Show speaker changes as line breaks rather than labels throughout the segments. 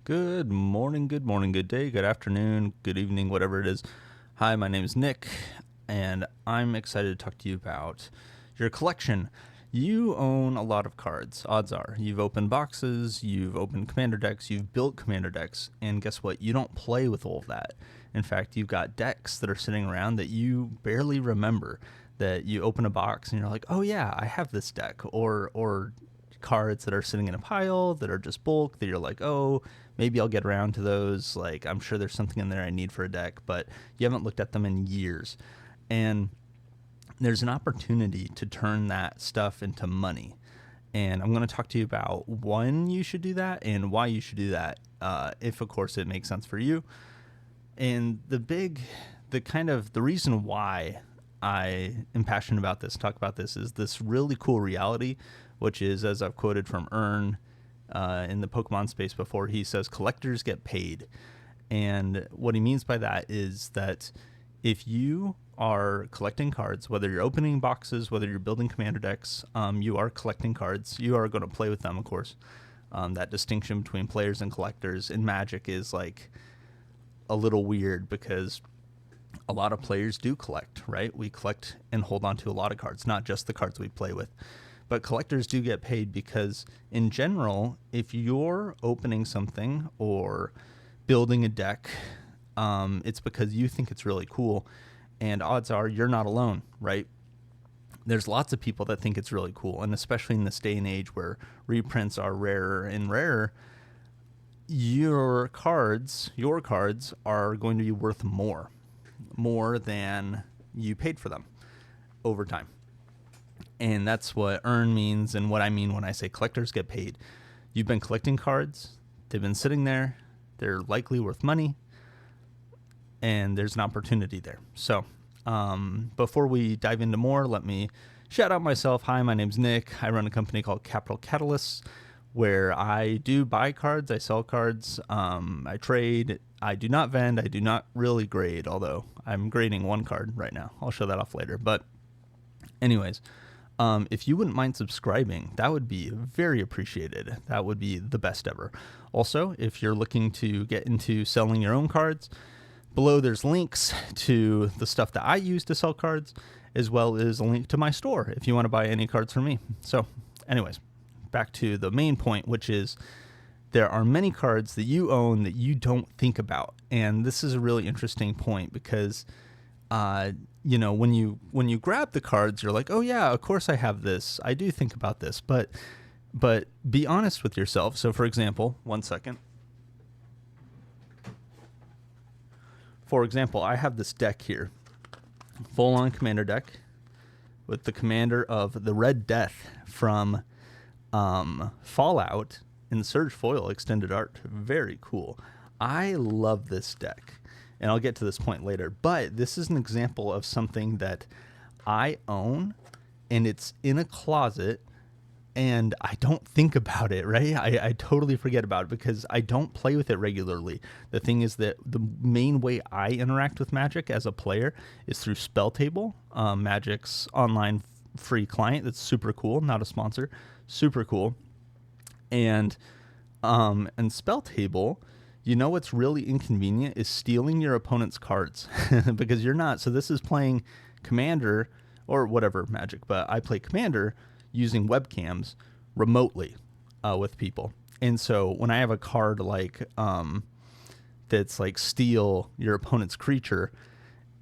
Good morning, good day, good afternoon, good evening, whatever it is. Hi, my name is Nick, and I'm excited to talk to you about your collection. You own a lot of cards, odds are. You've opened boxes, you've opened commander decks, you've built commander decks, and guess what? You don't play with all of that. In fact, you've got decks that are sitting around that you barely remember, that you open a box and you're like, oh yeah, I have this deck, or cards that are sitting in a pile that are just bulk that you're like, oh, maybe I'll get around to those. Like, I'm sure there's something in there I need for a deck, but you haven't looked at them in years. And there's an opportunity to turn that stuff into money. And I'm going to talk to you about when you should do that and why you should do that, if, of course, it makes sense for you. And the reason why I am passionate about this, talk about this, is this really cool reality, which is, as I've quoted from Earn in the Pokemon space before, he says collectors get paid. And what he means by that is that if you are collecting cards, whether you're opening boxes, whether you're building commander decks, you are collecting cards. You are going to play with them, of course. That distinction between players and collectors in Magic is like a little weird because a lot of players do collect, right? We collect and hold on to a lot of cards, not just the cards we play with. But collectors do get paid because, in general, if you're opening something or building a deck, it's because you think it's really cool. And odds are you're not alone, right? There's lots of people that think it's really cool. And especially in this day and age where reprints are rarer and rarer, your cards are going to be worth more than you paid for them over time. And that's what earn means and what I mean when I say collectors get paid. You've been collecting cards. They've been sitting there. They're likely worth money. And there's an opportunity there. So before we dive into more, let me shout out myself. Hi, my name's Nick. I run a company called Capital Catalysts where I do buy cards. I sell cards. I trade. I do not vend. I do not really grade, although I'm grading one card right now. I'll show that off later. But anyways, if you wouldn't mind subscribing, that would be very appreciated. That would be the best ever. Also, if you're looking to get into selling your own cards, below there's links to the stuff that I use to sell cards, as well as a link to my store if you want to buy any cards from me. So anyways, back to the main point, which is there are many cards that you own that you don't think about. And this is a really interesting point because when you grab the cards, you're like, oh yeah, of course I have this. I do think about this, but be honest with yourself. So for example, one second. For example, I have this deck here, full on commander deck with the commander of the Red Death from Fallout in Surge Foil Extended Art. Very cool. I love this deck. And I'll get to this point later. But this is an example of something that I own, and it's in a closet, and I don't think about it, right? I totally forget about it because I don't play with it regularly. The thing is that the main way I interact with Magic as a player is through Spell Table, Magic's online free client that's super cool, not a sponsor, super cool. And Spell Table, you know what's really inconvenient is stealing your opponent's cards because you're not. So this is playing Commander or whatever Magic, but I play Commander using webcams remotely with people. And so when I have a card like that's like steal your opponent's creature,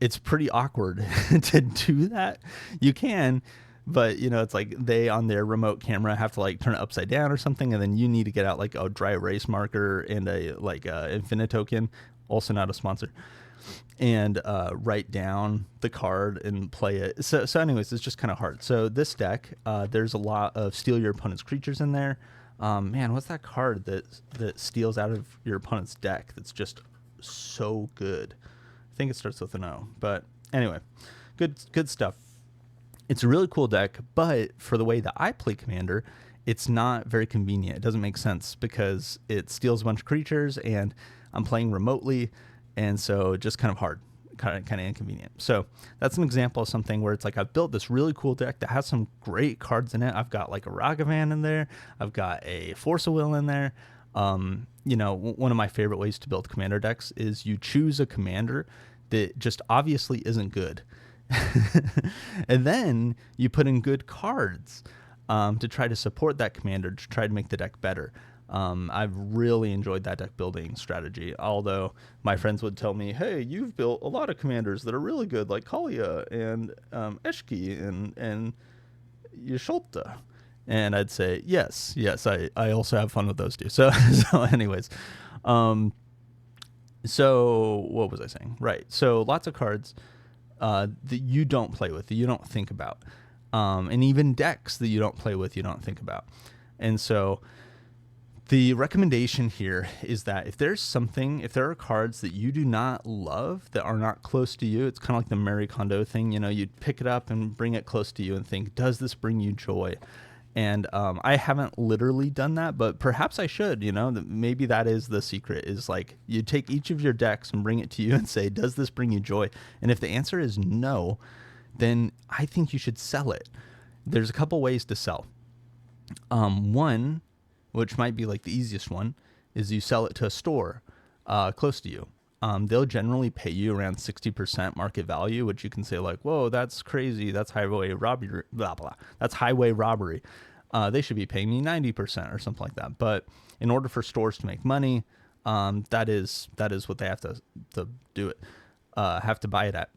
it's pretty awkward to do that. You can, but it's like they on their remote camera have to like turn it upside down or something, and then you need to get out like a dry erase marker and a infinite token, also not a sponsor, and write down the card and play it. So anyways, it's just kind of hard. So this deck, there's a lot of steal your opponent's creatures in there. Man, what's that card that steals out of your opponent's deck that's just so good? I think it starts with an O, but anyway, good stuff. It's a really cool deck, but for the way that I play Commander, it's not very convenient. It doesn't make sense because it steals a bunch of creatures and I'm playing remotely, and so just kind of hard, kind of inconvenient. So that's an example of something where it's like I've built this really cool deck that has some great cards in it. I've got like a Ragavan in there. I've got a Force of Will in there. One of my favorite ways to build commander decks is you choose a commander that just obviously isn't good. And then you put in good cards to try to support that commander, to try to make the deck better. I've really enjoyed that deck building strategy, although my friends would tell me, hey, you've built a lot of commanders that are really good, like Kalia and Eshki and Yasholta. And I'd say, yes, I also have fun with those too. So anyways, so what was I saying? Right. So lots of cards that you don't play with, that you don't think about. And even decks that you don't play with, you don't think about. And so the recommendation here is that if there are cards that you do not love, that are not close to you, it's kind of like the Marie Kondo thing. You'd pick it up and bring it close to you and think, does this bring you joy? And I haven't literally done that, but perhaps I should. Maybe that is the secret, is like you take each of your decks and bring it to you and say, does this bring you joy? And if the answer is no, then I think you should sell it. There's a couple ways to sell. One, which might be like the easiest one, is you sell it to a store close to you. They'll generally pay you around 60% market value, which you can say like, whoa, that's crazy. That's highway robbery, blah, blah. That's highway robbery. They should be paying me 90% or something like that. But in order for stores to make money, that is what they have to do it, have to buy it at.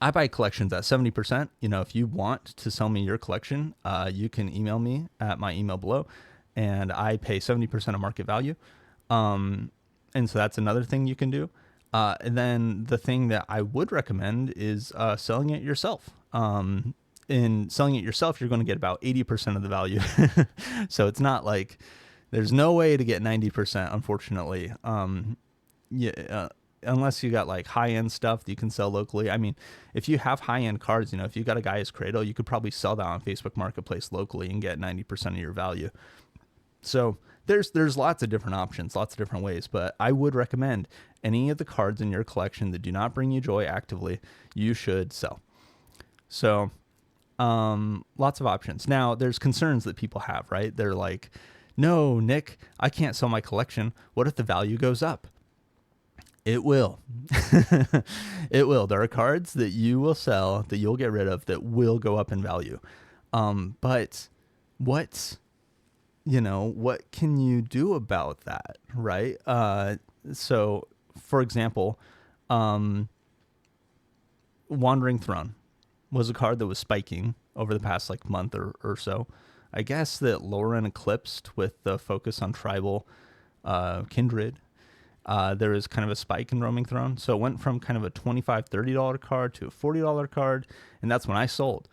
I buy collections at 70%. If you want to sell me your collection, you can email me at my email below, and I pay 70% of market value. And so that's another thing you can do. And then the thing that I would recommend is selling it yourself. In selling it yourself, you're going to get about 80% of the value. So it's not like there's no way to get 90%, unfortunately. Unless you got like high-end stuff that you can sell locally. I mean, if you have high-end cards, if you got a Gaia's Cradle, you could probably sell that on Facebook Marketplace locally and get 90% of your value. So there's lots of different options, lots of different ways, but I would recommend any of the cards in your collection that do not bring you joy actively, you should sell. So lots of options. Now, there's concerns that people have, right? They're like, no, Nick, I can't sell my collection. What if the value goes up? It will. It will. There are cards that you will sell, that you'll get rid of, that will go up in value. But what can you do about that, right? So, for example, Wandering Throne was a card that was spiking over the past month or so. I guess that Lauren eclipsed with the focus on tribal kindred. There was kind of a spike in Roaming Throne. So it went from kind of a $25, $30 card to a $40 card. And that's when I sold.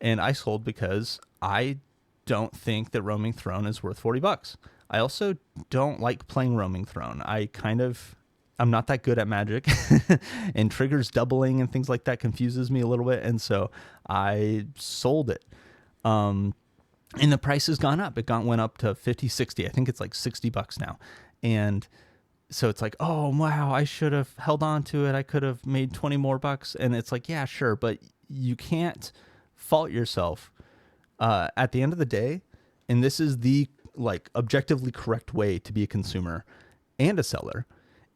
And I sold because I don't think that Roaming Throne is worth $40. I also don't like playing Roaming Throne. I'm not that good at Magic, and triggers doubling and things like that confuses me a little bit. And so I sold it. And the price has gone up. It went up to 50, 60. I think it's like $60 now. And so it's like, oh, wow, I should have held on to it. I could have made 20 more bucks. And it's like, yeah, sure. But you can't fault yourself. At the end of the day, and this is the objectively correct way to be a consumer and a seller,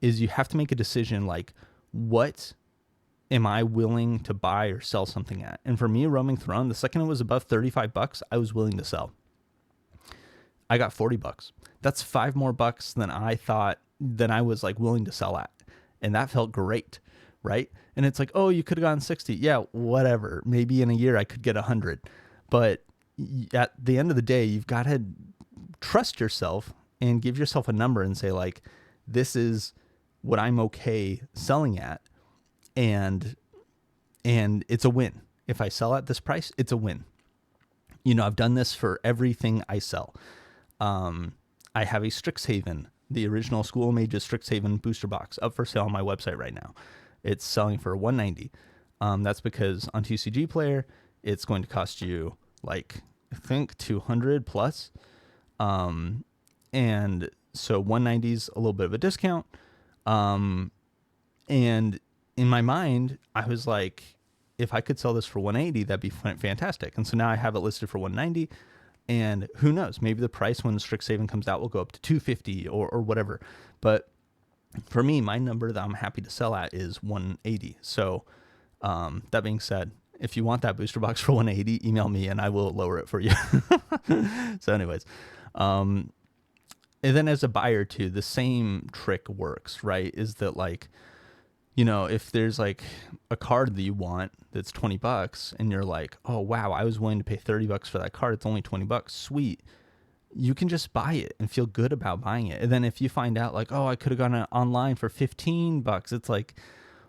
is you have to make a decision what am I willing to buy or sell something at? And for me, Roaming Throne, the second it was above $35, I was willing to sell. I got $40. That's $5 more than I was willing to sell at. And that felt great, right? And it's like, oh, you could have gotten 60. Yeah, whatever. Maybe in a year I could get 100. But at the end of the day, you've got to trust yourself and give yourself a number and say this is what I'm okay selling at. And it's a win. If I sell at this price, it's a win. I've done this for everything I sell. I have a Strixhaven, the original School of Mages Strixhaven booster box, up for sale on my website right now. It's selling for $190. That's because on TCG Player, it's going to cost you I think 200 plus. And so 190 is a little bit of a discount. And in my mind, I was like, if I could sell this for 180, that'd be fantastic. And so now I have it listed for 190. And who knows, maybe the price when Strixhaven comes out will go up to 250 or whatever. But for me, my number that I'm happy to sell at is 180. So that being said, if you want that booster box for 180, email me and I will lower it for you. So anyways, and then as a buyer too, the same trick works, right? Is that like, if there's like a card that you want that's $20 and you're like, oh wow, I was willing to pay $30 for that card. It's only $20. Sweet. You can just buy it and feel good about buying it. And then if you find out like, oh, I could have gone online for $15, it's like,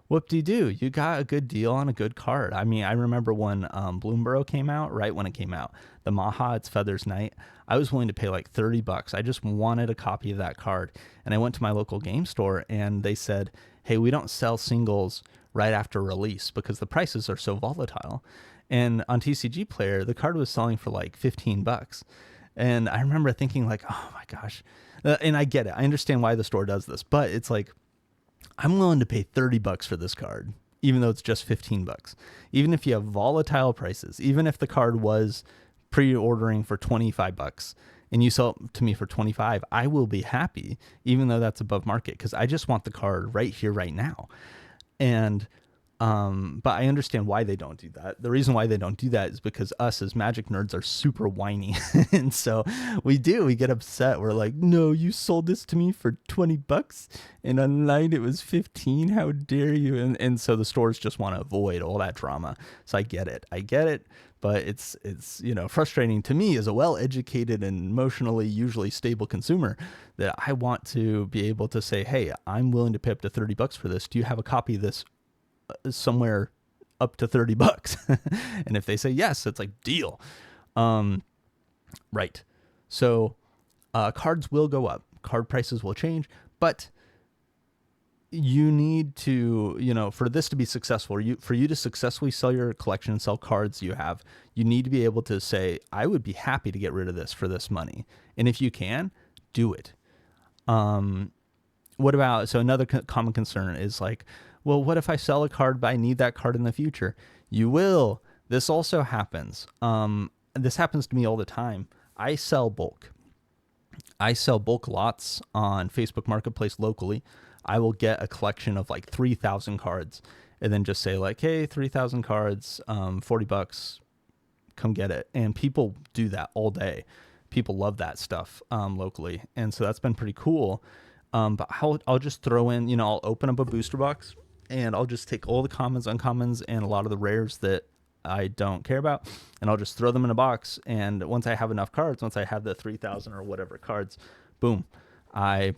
whoop-de-doo, you got a good deal on a good card. I mean, I remember when Bloomborough came out, right when it came out, the Maha, it's Feathers Night, I was willing to pay like $30. I just wanted a copy of that card. And I went to my local game store and they said, hey, we don't sell singles right after release because the prices are so volatile. And on TCG Player, the card was selling for like $15. And I remember thinking like, oh my gosh. And I get it. I understand why the store does this, but it's like, I'm willing to pay $30 for this card, even though it's just $15. Even if you have volatile prices, even if the card was pre-ordering for $25 and you sell it to me for $25, I will be happy, even though that's above market, because I just want the card right here, right now. And but I understand why they don't do that. The reason why they don't do that is because us as Magic nerds are super whiny. And so we get upset. We're like, no, you sold this to me for $20 and online it was 15. How dare you? And so the stores just want to avoid all that drama. So I get it. But it's frustrating to me as a well-educated and emotionally usually stable consumer that I want to be able to say, hey, I'm willing to pay up to $30 for this. Do you have a copy of this somewhere up to $30? And if they say yes, it's like deal. Right. So cards will go up, card prices will change, but you need to, for this to be successful, for you to successfully sell your collection and sell cards you have, you need to be able to say, I would be happy to get rid of this for this money. And if you can, do it. What about, so another common concern is like, well, what if I sell a card, but I need that card in the future? You will. This also happens. This happens to me all the time. I sell bulk. I sell bulk lots on Facebook Marketplace locally. I will get a collection of like 3,000 cards and then just say like, hey, 3,000 cards, $40, come get it. And people do that all day. People love that stuff locally. And so that's been pretty cool. But I'll just throw in, I'll open up a booster box and I'll just take all the commons, uncommons, and a lot of the rares that I don't care about, and I'll just throw them in a box. And once I have enough cards, once I have the 3,000 or whatever cards, boom, I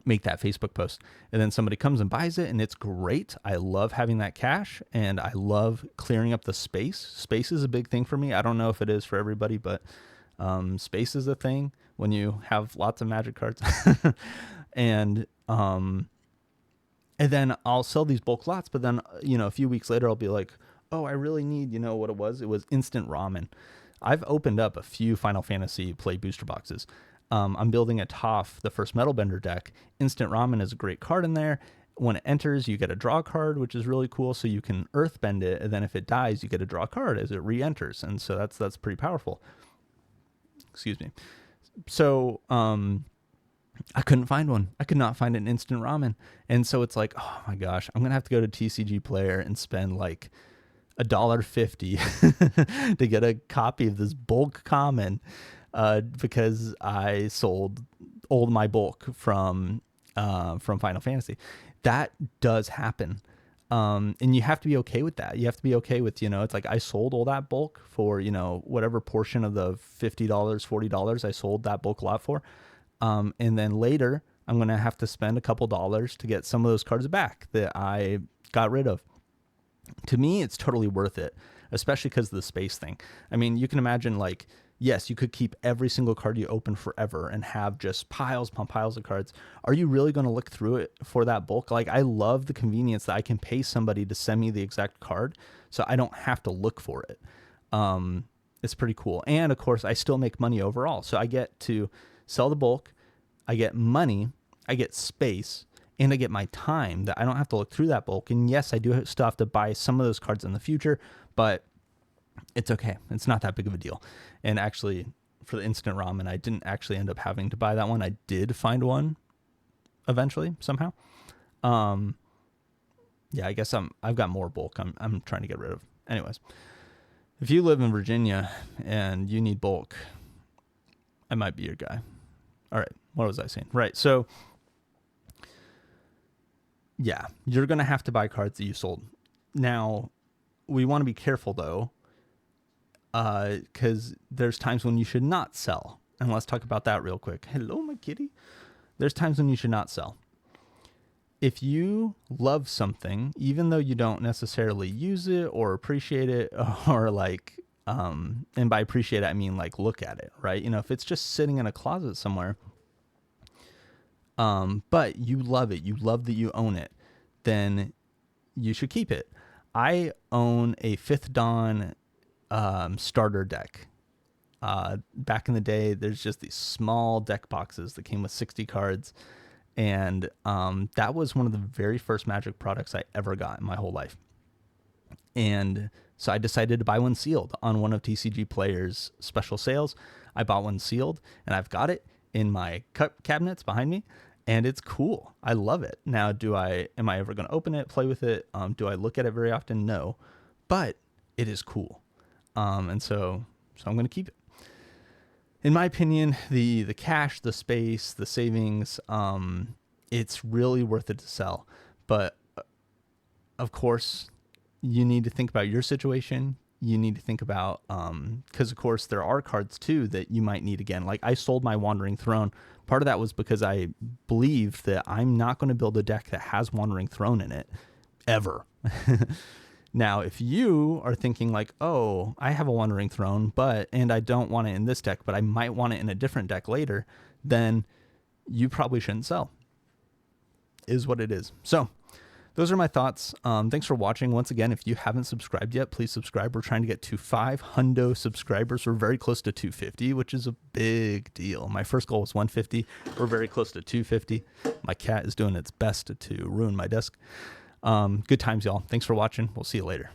make that Facebook post. And then somebody comes and buys it, and it's great. I love having that cash, and I love clearing up the space. Space is a big thing for me. I don't know if it is for everybody, but space is a thing when you have lots of Magic cards. And then I'll sell these bulk lots, but then, a few weeks later, I'll be like, oh, I really need, what it was? It was instant ramen. I've opened up a few Final Fantasy play booster boxes. I'm building a Toph, the first Metal Bender deck. Instant ramen is a great card in there. When it enters, you get a draw card, which is really cool. So you can earth bend it. And then if it dies, you get a draw card as it re-enters. And so that's pretty powerful. Excuse me. So, I couldn't find one. I could not find an instant ramen. And so it's like, oh my gosh, I'm going to have to go to TCG Player and spend like $1.50 to get a copy of this bulk common because I sold all my bulk from Final Fantasy. That does happen. And you have to be okay with that. You have to be okay with, it's like I sold all that bulk for, whatever portion of the $50, $40 I sold that bulk lot for. And then later I'm going to have to spend a couple dollars to get some of those cards back that I got rid of. To me, it's totally worth it, especially because of the space thing. I mean, you can imagine like, yes, you could keep every single card you open forever and have just piles upon piles of cards. Are you really going to look through it for that bulk? Like, I love the convenience that I can pay somebody to send me the exact card so I don't have to look for it. It's pretty cool. And of course, I still make money overall. So I get to sell the bulk, I get money, I get space, and I get my time that I don't have to look through that bulk. And yes, I do still have to buy some of those cards in the future, but it's okay. It's not that big of a deal. And actually, for the instant ramen. I didn't actually end up having to buy that one. I did find one eventually somehow. Yeah, I guess I've got more bulk I'm trying to get rid of. Anyways, if you live in Virginia and you need bulk, I might be your guy. All right, what was I saying? Right, so yeah, you're going to have to buy cards that you sold. Now, we want to be careful though, because there's times when you should not sell. And let's talk about that real quick. Hello, my kitty. There's times when you should not sell. If you love something, even though you don't necessarily use it or appreciate it, or like, and by appreciate it, I mean like look at it, right? You know, if it's just sitting in a closet somewhere, but you love it, you love that you own it, then you should keep it. I own a 5th Dan starter deck. Back in the day, there's just these small deck boxes that came with 60 cards. And that was one of the very first Magic products I ever got in my whole life. And so I decided to buy one sealed on one of TCG Player's special sales. I bought one sealed, and I've got it in my cabinets behind me, and it's cool. I love it. Now, am I ever going to open it, play with it? Do I look at it very often? No, but it is cool. And so I'm going to keep it. In my opinion, the cash, the space, the savings, it's really worth it to sell. But of course, you need to think about your situation. You need to think about, because of course there are cards too that you might need again. Like I sold my Wandering Throne. Part of that was because I believed that I'm not going to build a deck that has Wandering Throne in it ever. Now, if you are thinking like, oh, I have a Wandering Throne, and I don't want it in this deck, but I might want it in a different deck later, then you probably shouldn't sell. Is what it is. So those are my thoughts. Thanks for watching. Once again, if you haven't subscribed yet, please subscribe. We're trying to get to 500 subscribers. We're very close to 250, which is a big deal. My first goal was 150. We're very close to 250. My cat is doing its best to ruin my desk. Good times, y'all. Thanks for watching. We'll see you later.